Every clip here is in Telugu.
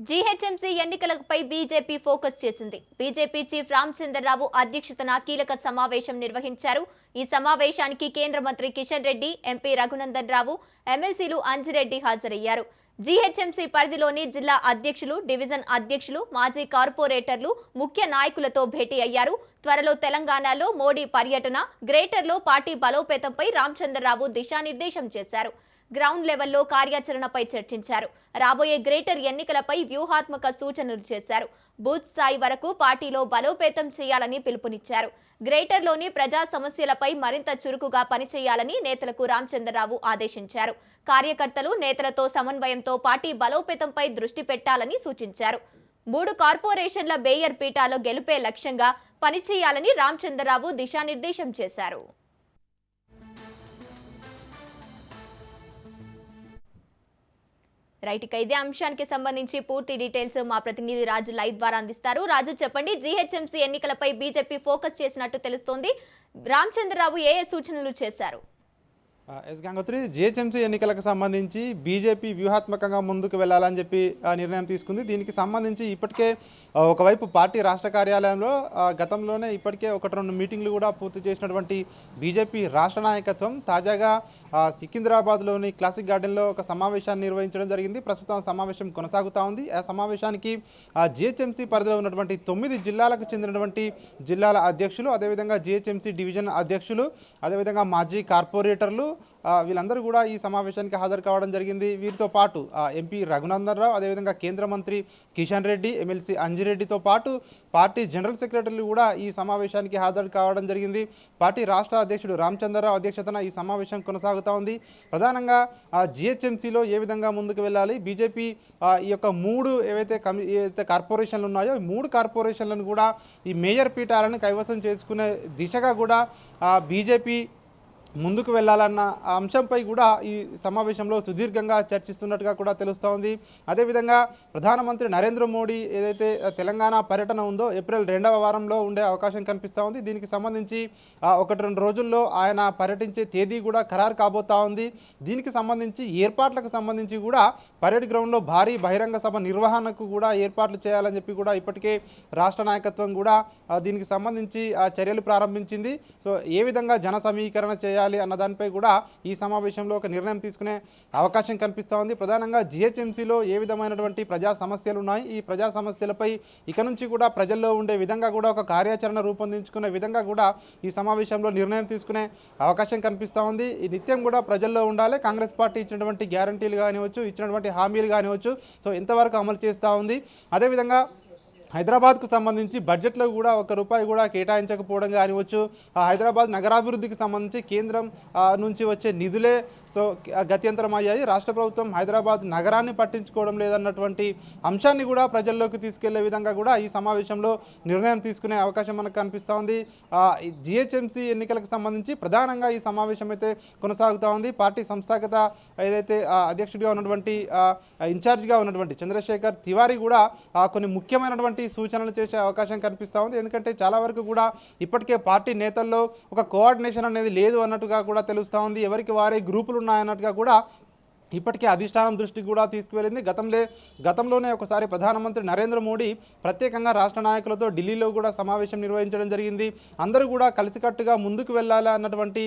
జీహెచ్ఎంసీ ఎన్నికలపై బీజేపీ ఫోకస్ చేసింది. బీజేపీ చీఫ్ రామచంద్రరావు అధ్యక్షతన కీలక సమావేశం నిర్వహించారు. ఈ సమావేశానికి కేంద్ర మంత్రి కిషన్ రెడ్డి, ఎంపీ రఘునందన్ రావు, ఎమ్మెల్సీలు అంజిరెడ్డి హాజరయ్యారు. జీహెచ్ఎంసీ పరిధిలోని జిల్లా అధ్యక్షులు, డివిజన్ అధ్యక్షులు, మాజీ కార్పొరేటర్లు, ముఖ్య నాయకులతో భేటీ అయ్యారు. త్వరలో తెలంగాణలో మోడీ పర్యటన, గ్రేటర్లో పార్టీ బలోపేతంపై రామచంద్రరావు దిశానిర్దేశం చేశారు. గ్రౌండ్ లెవెల్లో కార్యాచరణపై చర్చించారు. రాబోయే గ్రేటర్ ఎన్నికలపై వ్యూహాత్మక సూచనలు చేశారు. బూత్ స్థాయి వరకు పార్టీలో బలోపేతం చేయాలని పిలుపునిచ్చారు. గ్రేటర్లోని ప్రజా సమస్యలపై మరింత చురుకుగా పనిచేయాలని నేతలకు రామచంద్రరావు ఆదేశించారు. కార్యకర్తలు, నేతలతో సమన్వయంతో పార్టీ బలోపేతంపై దృష్టి పెట్టాలని సూచించారు. 3 కార్పొరేషన్ల మేయర్ పీఠాలో గెలుపే లక్ష్యంగా పనిచేయాలని రామచంద్రరావు దిశానిర్దేశం చేశారు. రైట్, ఇక ఇదే అంశానికి సంబంధించి పూర్తి డీటెయిల్స్ మా ప్రతినిధి రాజు లైవ్ ద్వారా అందిస్తారు. రాజు, చెప్పండి, జీహెచ్ఎంసీ ఎన్నికలపై బీజేపీ ఫోకస్ చేసినట్టు తెలుస్తోంది. రామచంద్రరావు ఏ సూచనలు చేశారు? ఎస్ గంగోత్రి, జిహెచ్ఎంసీ ఎన్నికలకు సంబంధించి బీజేపీ వ్యూహాత్మకంగా ముందుకు వెళ్లాలని చెప్పి నిర్ణయం తీసుకుంది. దీనికి సంబంధించి ఇప్పటికే ఒకవైపు పార్టీ రాష్ట్ర కార్యాలయంలో గతంలోనే ఇప్పటికే 1-2 మీటింగ్లు కూడా పూర్తి చేసినటువంటి బీజేపీ రాష్ట్ర నాయకత్వం తాజాగా సికింద్రాబాద్లోని క్లాసిక్ గార్డెన్లో ఒక సమావేశాన్ని నిర్వహించడం జరిగింది. ప్రస్తుతం సమావేశం కొనసాగుతూ ఉంది. ఆ సమావేశానికి జిహెచ్ఎంసీ పరిధిలో ఉన్నటువంటి 9 జిల్లాలకు చెందినటువంటి జిల్లాల అధ్యక్షులు, అదేవిధంగా జిహెచ్ఎంసీ డివిజన్ అధ్యక్షులు, అదేవిధంగా మాజీ కార్పొరేటర్లు వీళ్ళందరూ కూడా ఈ సమావేశానికి హాజరు కావడం జరిగింది. వీరితో పాటు ఎంపీ రఘునందన్ రావు, అదేవిధంగా కేంద్ర మంత్రి కిషన్ రెడ్డి, ఎమ్మెల్సీ అంజిరెడ్డితో పాటు పార్టీ జనరల్ సెక్రటరీలు కూడా ఈ సమావేశానికి హాజరు కావడం జరిగింది. పార్టీ రాష్ట్ర అధ్యక్షుడు రామచంద్రరావు అధ్యక్షతన ఈ సమావేశం కొనసాగుతూ ఉంది. ప్రధానంగా జిహెచ్ఎంసీలో ఏ విధంగా ముందుకు వెళ్ళాలి, బీజేపీ ఈ యొక్క 3 ఏవైతే కార్పొరేషన్లు ఉన్నాయో ఈ 3 కార్పొరేషన్లను కూడా ఈ మేయర్ పీఠాలను కైవసం చేసుకునే దిశగా కూడా బీజేపీ ముందుకు వెళ్ళాలన్న అంశంపై కూడా ఈ సమావేశంలో సుదీర్ఘంగా చర్చిస్తున్నట్టుగా కూడా తెలుస్తోంది. అదేవిధంగా ప్రధానమంత్రి నరేంద్ర మోడీ ఏదైతే తెలంగాణ పర్యటన ఉందో ఏప్రిల్ 2వ వారంలో ఉండే అవకాశం కనిపిస్తూ ఉంది. దీనికి సంబంధించి 1-2 రోజుల్లో ఆయన పర్యటించే తేదీ కూడా ఖరారు కాబోతా ఉంది. దీనికి సంబంధించి ఏర్పాట్లకు సంబంధించి కూడా పరేడ్ గ్రౌండ్లో భారీ బహిరంగ సభ నిర్వహణకు కూడా ఏర్పాట్లు చేయాలని చెప్పి కూడా ఇప్పటికే రాష్ట్ర నాయకత్వం కూడా దీనికి సంబంధించి చర్యలు ప్రారంభించింది. సో ఏ విధంగా జన సమీకరణ చేయాలి అన్న దానిపై కూడా ఈ సమావేశంలో ఒక నిర్ణయం తీసుకునే అవకాశం కనిపిస్తూ ఉంది. ప్రధానంగా జిహెచ్ఎంసీలో ఏ విధమైనటువంటి ప్రజా సమస్యలు ఉన్నాయి, ఈ ప్రజా సమస్యలపై ఇక నుంచి కూడా ప్రజల్లో ఉండే విధంగా కూడా ఒక కార్యాచరణ రూపొందించుకునే విధంగా కూడా ఈ సమావేశంలో నిర్ణయం తీసుకునే అవకాశం కనిపిస్తూ ఉంది. ఈ నిత్యం కూడా ప్రజల్లో ఉండాలి. కాంగ్రెస్ పార్టీ ఇచ్చినటువంటి గ్యారంటీలు కానివచ్చు, ఇచ్చినటువంటి హామీలు కానివచ్చు, సో ఎంతవరకు అమలు చేస్తూ ఉంది. అదేవిధంగా హైదరాబాద్కు సంబంధించి బడ్జెట్లో కూడా ₹1 కూడా కేటాయించకపోవడం కానివచ్చు, హైదరాబాద్ నగరాభివృద్ధికి సంబంధించి కేంద్రం నుంచి వచ్చే నిధులే సో గత్యంతరం అయ్యాయి. రాష్ట్ర ప్రభుత్వం హైదరాబాద్ నగరాన్ని పట్టించుకోవడం లేదన్నటువంటి అంశాన్ని కూడా ప్రజల్లోకి తీసుకెళ్లే విధంగా కూడా ఈ సమావేశంలో నిర్ణయం తీసుకునే అవకాశం మనకు కనిపిస్తూ ఉంది. జిహెచ్ఎంసీ ఎన్నికలకు సంబంధించి ప్రధానంగా ఈ సమావేశం అయితే కొనసాగుతూ ఉంది. పార్టీ సంస్థాగత ఏదైతే అధ్యక్షుడిగా ఉన్నటువంటి ఇన్ఛార్జిగా ఉన్నటువంటి చంద్రశేఖర్ తివారీ కూడా కొన్ని ముఖ్యమైనటువంటి సూచనలు చేసే అవకాశం కనిపిస్తూ ఉంది. ఎందుకంటే చాలా వరకు కూడా ఇప్పటికే పార్టీ నేతల్లో ఒక కోఆర్డినేషన్ అనేది లేదు అన్నట్టుగా కూడా తెలుస్తూ ఉంది. ఎవరికి వారే గ్రూపులు ఉన్నాయన్నట్టుగా కూడా ఇప్పటికే అధిష్టానం దృష్టికి కూడా తీసుకువెళ్ళింది. గతంలోనే ఒకసారి ప్రధానమంత్రి నరేంద్ర మోడీ ప్రత్యేకంగా రాష్ట్ర నాయకులతో ఢిల్లీలో కూడా సమావేశం నిర్వహించడం జరిగింది. అందరూ కూడా కలిసికట్టుగా ముందుకు వెళ్ళాలి అన్నటువంటి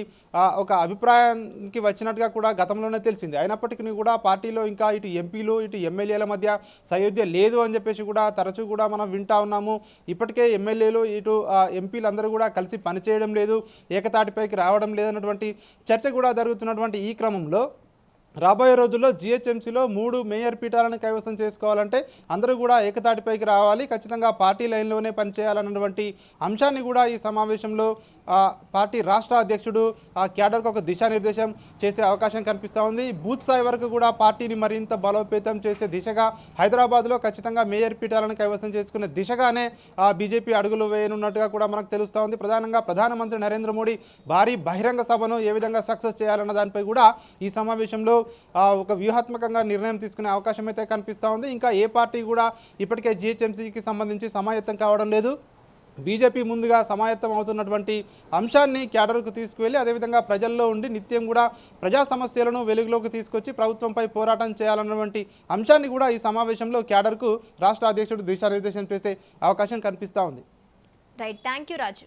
ఒక అభిప్రాయానికి వచ్చినట్టుగా కూడా గతంలోనే తెలిసింది. అయినప్పటికీ కూడా పార్టీలో ఇంకా ఇటు ఎంపీలు ఇటు ఎమ్మెల్యేల మధ్య సయోధ్య లేదు అని చెప్పేసి కూడా తరచూ కూడా మనం వింటా ఉన్నాము. ఇప్పటికే ఎమ్మెల్యేలు ఇటు ఎంపీలు అందరూ కూడా కలిసి పనిచేయడం లేదు, ఏకతాటిపైకి రావడం లేదన్నటువంటి చర్చ కూడా జరుగుతున్నటువంటి ఈ క్రమంలో రాబోయే రోజుల్లో జిహెచ్ఎంసీలో 3 మేయర్ పీఠాలను కైవసం చేసుకోవాలంటే అందరూ కూడా ఏకతాటిపైకి రావాలి, ఖచ్చితంగా పార్టీ లైన్లోనే పనిచేయాలన్నటువంటి అంశాన్ని కూడా ఈ సమావేశంలో పార్టీ రాష్ట్ర అధ్యక్షుడు క్యాడర్కు ఒక దిశానిర్దేశం చేసే అవకాశం కనిపిస్తూ ఉంది. బూత్ స్థాయి వరకు కూడా పార్టీని మరింత బలోపేతం చేసే దిశగా హైదరాబాద్లో ఖచ్చితంగా మేయర్ పీఠాలను కైవసం చేసుకునే దిశగానే బీజేపీ అడుగులు వేయనున్నట్టుగా కూడా మనకు తెలుస్తూ ఉంది. ప్రధానంగా ప్రధానమంత్రి నరేంద్ర మోడీ భారీ బహిరంగ సభను ఏ విధంగా సక్సెస్ చేయాలన్న దానిపై కూడా ఈ సమావేశంలో ఒక వ్యూహాత్మకంగా నిర్ణయం తీసుకునే అవకాశం అయితే కనిపిస్తూ ఉంది. ఇంకా ఏ పార్టీ కూడా ఇప్పటికే జిహెచ్ఎంసీకి సంబంధించి సమాయత్తం కావడం లేదు. బీజేపీ ముందుగా సమాయత్తం అవుతున్నటువంటి అంశాన్ని క్యాడర్కు తీసుకువెళ్ళి అదేవిధంగా ప్రజల్లో ఉండి నిత్యం కూడా ప్రజా సమస్యలను వెలుగులోకి తీసుకొచ్చి ప్రభుత్వంపై పోరాటం చేయాలన్నటువంటి అంశాన్ని కూడా ఈ సమావేశంలో క్యాడర్కు రాష్ట్ర అధ్యక్షుడు దిశానిర్దేశం చేసే అవకాశం కనిపిస్తూ ఉంది. Right, thank you Raju.